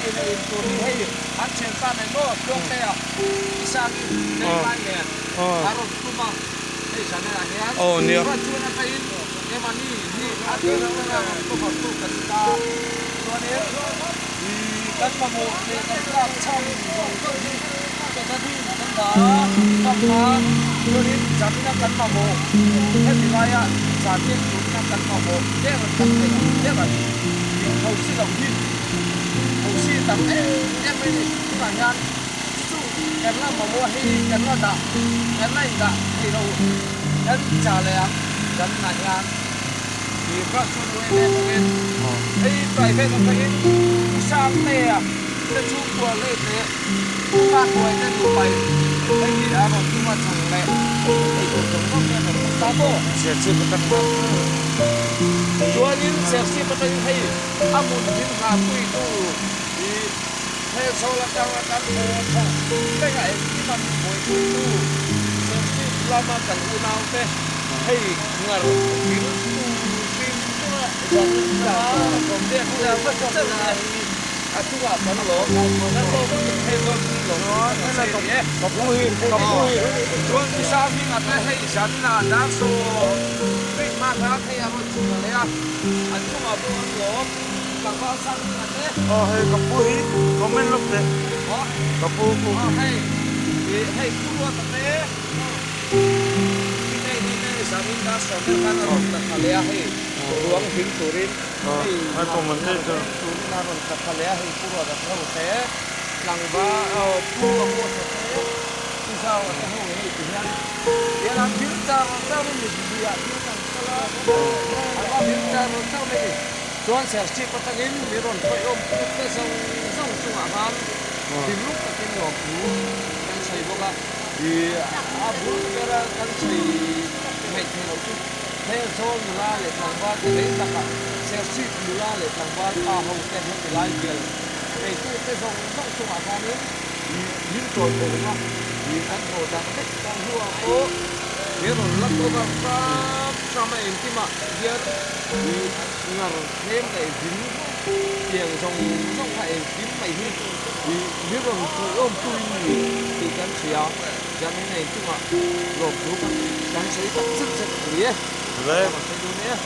Hey, hey, anh xem phan này nó đông tè, isang này mai nè, aro kuma, hey sana này anh, và chuột nó phải em anh đi anh đi nó là có một số cần ta, cho nên thì các mà một thì các làm trong rồi cái gì, cái gì cần đó, trong đó, cho nên chẳng những cần mà một, cái gì vậy à, chẳng những chúng cần mà một, cái là cần phải, cái là hậu sự đồng ý. Hậu sĩ tặng em ấy cái là nhan chú em là mà mua hay em là đã em là đã thì đâu em trả lại em là nhan thì các chú nuôi em em ấy phải về nó phải sang tè cái chú của lên tè chú ba của em lên tụi bay ấy thì à còn chú mà chẳng lẽ thì chú sống không em là sao bộ sẽ chỉ có tăng chúa nên sẽ chỉ có tăng hay amun tin hà quy tu thế sau là đang ngồi cái ngàyที่มันมวยคุยตู้เสร็จที่เรามากันอุณาวเต้ให้เงาฟิลฟิลตัวจะจะผมเรียกจะไม่จบเลยอาทุกวันมันหลงแล้วก็ให้ก็หลงนั่นแหละกับคุยช่วงที่สามนี่อาจจะให้ฉันน่ะนักโซ่ไม่มากนักให้อารมณ์ชุนเลยอ่ะอันทุกวันมันหลงกับว่าสั่งอันนี้hey kapu hi komen lok de kapu kuให้ผู้ว่าตั้งแต่ที่ในสามีด้าสองในการรอนตัดทะเลให้หลวงหินสุรินทร์ให้komen deสุรินทร์รอนตัดทะเลให้ผู้ว่าตัดเท่าแต่หลังว่าผู้ว่าตัดเท่าที่เจ้าตัดเท่าให้ที่นั่นเดี๋ยวหลังพิจารณาเจ้าไม่มีดีอ่ะพิจารณาเจ้าว่าพิจารณาเจ้าไม่ส่วนเสียชีพตั้งอินมีรอนไฟอมทุกเรื่องส่งจุงอาหารที่ลูกตะกินหลอกอยู่กันใส่พวกอ่ะที่อาบุญก็ได้กันใส่ไม่เท่าจุดเท่าโซนมูลาเลยทางบ้านจะเล่นตะกันเสียชีพมูลาเลยทางบ้านอาหงเต็มที่ไล่เกลือในตู้ที่ส่งจุงอาหารนี้ยิ่งโจรเลยว่าที่กันโจรจากเด็กต้องหัวโอ้มีรอนลักตัวแบบsama yang cuma dia di ngar thêm cái dính tiền trong phải dính mày đi thì nếu mà tôi ôm tôi thì cắn xéo cho nên này cuma gồm chú cắn xéo thật rất quý ấy đấy mà cái đứa nhé